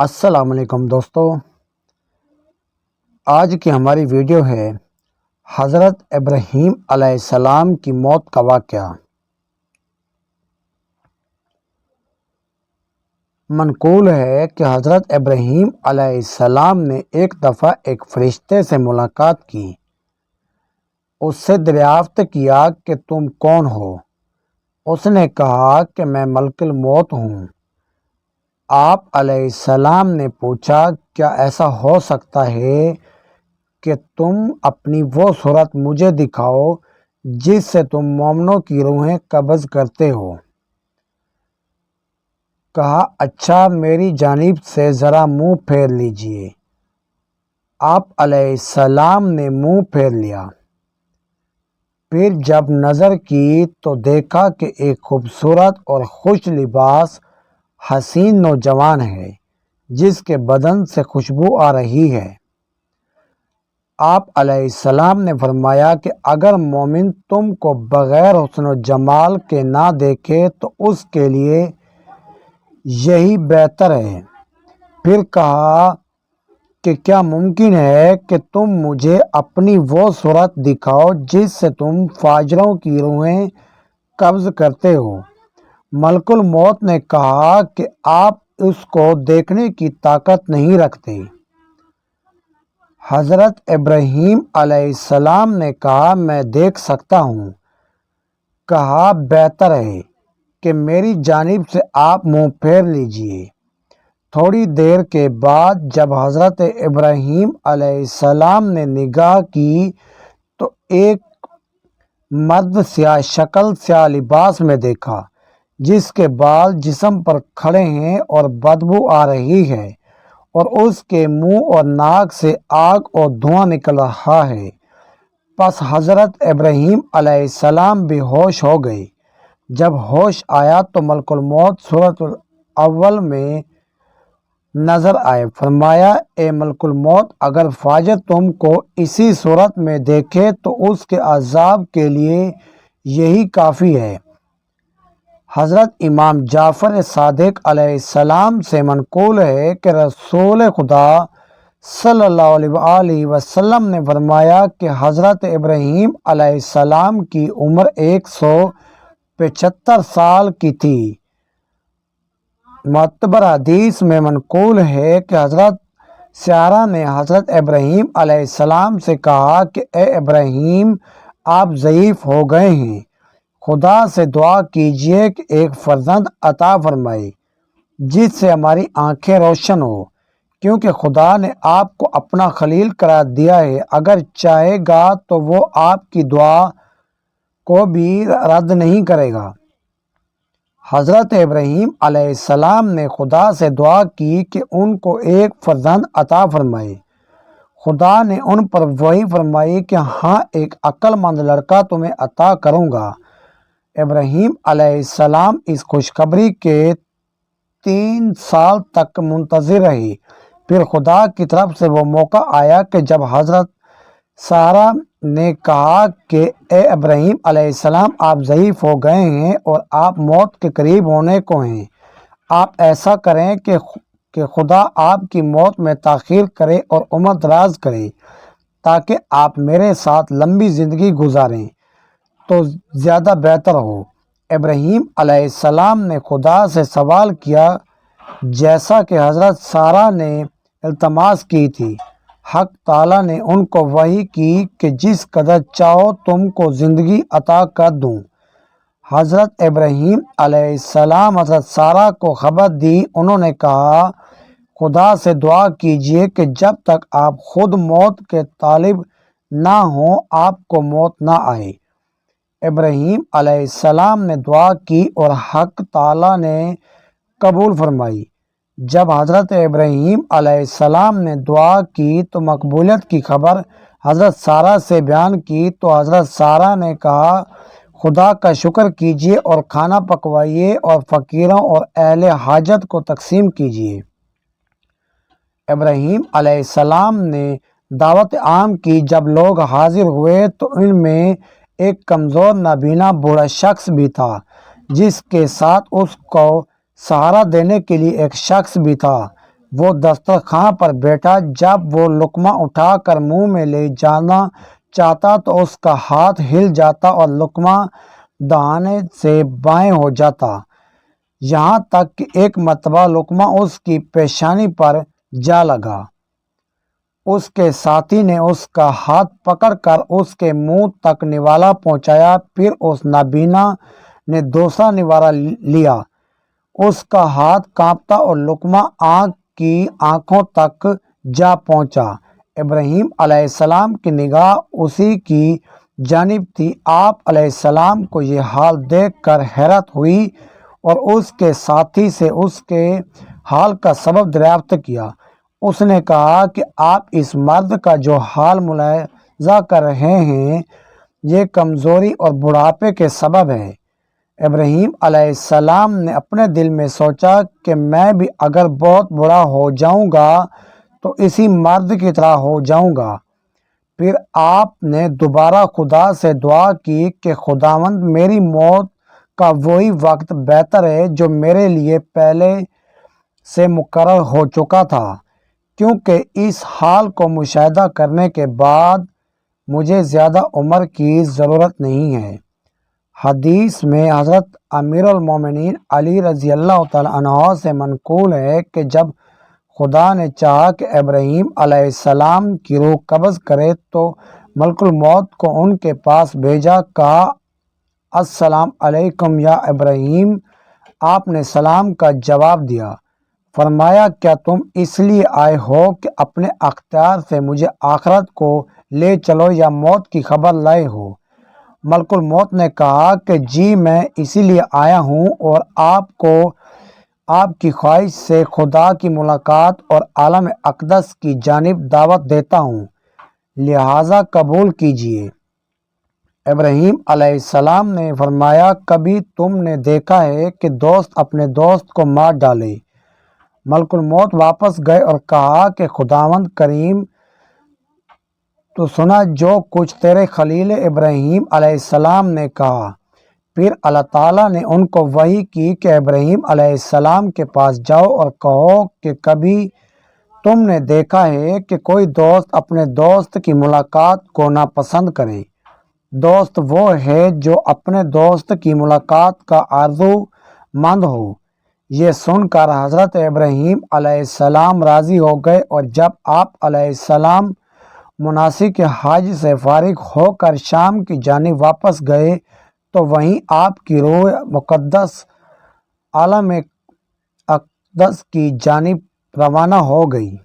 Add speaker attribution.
Speaker 1: السلام علیکم دوستو، آج کی ہماری ویڈیو ہے حضرت ابراہیم علیہ السلام کی موت کا واقعہ۔ منقول ہے کہ حضرت ابراہیم علیہ السلام نے ایک دفعہ ایک فرشتے سے ملاقات کی۔ اس سے دریافت کیا کہ تم کون ہو؟ اس نے کہا کہ میں ملک الموت ہوں۔ آپ علیہ السلام نے پوچھا، کیا ایسا ہو سکتا ہے کہ تم اپنی وہ صورت مجھے دکھاؤ جس سے تم مومنوں کی روحیں قبض کرتے ہو؟ کہا، اچھا میری جانب سے ذرا منہ پھیر لیجئے۔ آپ علیہ السلام نے منہ پھیر لیا۔ پھر جب نظر کی تو دیکھا کہ ایک خوبصورت اور خوش لباس حسین نوجوان ہے جس کے بدن سے خوشبو آ رہی ہے۔ آپ علیہ السلام نے فرمایا کہ اگر مومن تم کو بغیر حسن و جمال کے نہ دیکھے تو اس کے لیے یہی بہتر ہے۔ پھر کہا کہ کیا ممکن ہے کہ تم مجھے اپنی وہ صورت دکھاؤ جس سے تم فاجروں کی روحیں قبض کرتے ہو؟ ملک الموت نے کہا کہ آپ اس کو دیکھنے کی طاقت نہیں رکھتے۔ حضرت ابراہیم علیہ السلام نے کہا، میں دیکھ سکتا ہوں۔ کہا، بہتر ہے کہ میری جانب سے آپ منہ پھیر لیجئے۔ تھوڑی دیر کے بعد جب حضرت ابراہیم علیہ السلام نے نگاہ کی تو ایک مرد سیاہ شکل سیاہ لباس میں دیکھا جس کے بال جسم پر کھڑے ہیں اور بدبو آ رہی ہے اور اس کے منہ اور ناک سے آگ اور دھواں نکل رہا ہے۔ پس حضرت ابراہیم علیہ السلام بے ہوش ہو گئے۔ جب ہوش آیا تو ملک الموت سورۃ الاول میں نظر آئے۔ فرمایا، اے ملک الموت، اگر فاجر تم کو اسی صورت میں دیکھے تو اس کے عذاب کے لیے یہی کافی ہے۔ حضرت امام جعفر صادق علیہ السلام سے منقول ہے کہ رسول خدا صلی اللہ علیہ وآلہ وسلم نے فرمایا کہ حضرت ابراہیم علیہ السلام کی عمر 175 سال کی تھی۔ معتبر حدیث میں منقول ہے کہ حضرت سارہ نے حضرت ابراہیم علیہ السلام سے کہا کہ اے ابراہیم، آپ ضعیف ہو گئے ہیں، خدا سے دعا کیجئے کہ ایک فرزند عطا فرمائے جس سے ہماری آنکھیں روشن ہو، کیونکہ خدا نے آپ کو اپنا خلیل قرار دیا ہے۔ اگر چاہے گا تو وہ آپ کی دعا کو بھی رد نہیں کرے گا۔ حضرت ابراہیم علیہ السلام نے خدا سے دعا کی کہ ان کو ایک فرزند عطا فرمائے۔ خدا نے ان پر وحی فرمائی کہ ہاں، ایک عقل مند لڑکا تمہیں عطا کروں گا۔ ابراہیم علیہ السلام اس خوشخبری کے 3 سال تک منتظر رہے۔ پھر خدا کی طرف سے وہ موقع آیا کہ جب حضرت سارہ نے کہا کہ اے ابراہیم علیہ السلام، آپ ضعیف ہو گئے ہیں اور آپ موت کے قریب ہونے کو ہیں۔ آپ ایسا کریں کہ خدا آپ کی موت میں تاخیر کرے اور عمر دراز کرے تاکہ آپ میرے ساتھ لمبی زندگی گزاریں تو زیادہ بہتر ہو۔ ابراہیم علیہ السلام نے خدا سے سوال کیا جیسا کہ حضرت سارہ نے التماس کی تھی۔ حق تعالیٰ نے ان کو وحی کی کہ جس قدر چاہو تم کو زندگی عطا کر دوں۔ حضرت ابراہیم علیہ السلام حضرت سارہ کو خبر دی۔ انہوں نے کہا، خدا سے دعا کیجئے کہ جب تک آپ خود موت کے طالب نہ ہوں آپ کو موت نہ آئے۔ ابراہیم علیہ السلام نے دعا کی اور حق تعالیٰ نے قبول فرمائی۔ جب حضرت ابراہیم علیہ السلام نے دعا کی تو مقبولیت کی خبر حضرت سارہ سے بیان کی تو حضرت سارہ نے کہا، خدا کا شکر کیجئے اور کھانا پکوائیے اور فقیروں اور اہل حاجت کو تقسیم کیجئے۔ ابراہیم علیہ السلام نے دعوت عام کی۔ جب لوگ حاضر ہوئے تو ان میں ایک کمزور نابینا بوڑھا شخص بھی تھا جس کے ساتھ اس کو سہارا دینے کے لیے ایک شخص بھی تھا۔ وہ دسترخوان پر بیٹھا۔ جب وہ لقمہ اٹھا کر منہ میں لے جانا چاہتا تو اس کا ہاتھ ہل جاتا اور لقمہ دہانے سے بائیں ہو جاتا، یہاں تک کہ ایک مرتبہ لقمہ اس کی پیشانی پر جا لگا۔ اس کے ساتھی نے اس کا ہاتھ پکڑ کر اس کے منہ تک نوالا پہنچایا، پھر اس نابینا نے دوسرا نوالہ لیا۔ اس کا ہاتھ کانپتا اور لقمہ آنکھ کی آنکھوں تک جا پہنچا۔ ابراہیم علیہ السلام کی نگاہ اسی کی جانب تھی۔ آپ علیہ السلام کو یہ حال دیکھ کر حیرت ہوئی اور اس کے ساتھی سے اس کے حال کا سبب دریافت کیا۔ اس نے کہا کہ آپ اس مرد کا جو حال ملاحظہ کر رہے ہیں یہ کمزوری اور بڑھاپے کے سبب ہے۔ ابراہیم علیہ السلام نے اپنے دل میں سوچا کہ میں بھی اگر بہت بڑا ہو جاؤں گا تو اسی مرد کی طرح ہو جاؤں گا۔ پھر آپ نے دوبارہ خدا سے دعا کی کہ خداوند میری موت کا وہی وقت بہتر ہے جو میرے لیے پہلے سے مقرر ہو چکا تھا، کیونکہ اس حال کو مشاہدہ کرنے کے بعد مجھے زیادہ عمر کی ضرورت نہیں ہے۔ حدیث میں حضرت امیر المومنین علی رضی اللہ تعالیٰ عنہ سے منقول ہے کہ جب خدا نے چاہا کہ ابراہیم علیہ السلام کی روح قبض کرے تو ملک الموت کو ان کے پاس بھیجا۔ کہا السلام علیکم یا ابراہیم، آپ نے سلام کا جواب دیا۔ فرمایا کیا تم اس لیے آئے ہو کہ اپنے اختیار سے مجھے آخرت کو لے چلو یا موت کی خبر لائے ہو؟ ملک الموت نے کہا کہ جی میں اسی لیے آیا ہوں اور آپ کو آپ کی خواہش سے خدا کی ملاقات اور عالم اقدس کی جانب دعوت دیتا ہوں، لہٰذا قبول کیجیے۔ ابراہیم علیہ السلام نے فرمایا کبھی تم نے دیکھا ہے کہ دوست اپنے دوست کو مار ڈالے؟ ملک الموت واپس گئے اور کہا کہ خداوند کریم، تو سنا جو کچھ تیرے خلیل ابراہیم علیہ السلام نے کہا۔ پھر اللہ تعالیٰ نے ان کو وحی کی کہ ابراہیم علیہ السلام کے پاس جاؤ اور کہو کہ کبھی تم نے دیکھا ہے کہ کوئی دوست اپنے دوست کی ملاقات کو ناپسند کرے؟ دوست وہ ہے جو اپنے دوست کی ملاقات کا آرزو مند ہو۔ یہ سن کر حضرت ابراہیم علیہ السلام راضی ہو گئے اور جب آپ علیہ السلام مناسک حج سے فارغ ہو کر شام کی جانب واپس گئے تو وہیں آپ کی روح مقدس عالم اقدس کی جانب روانہ ہو گئی۔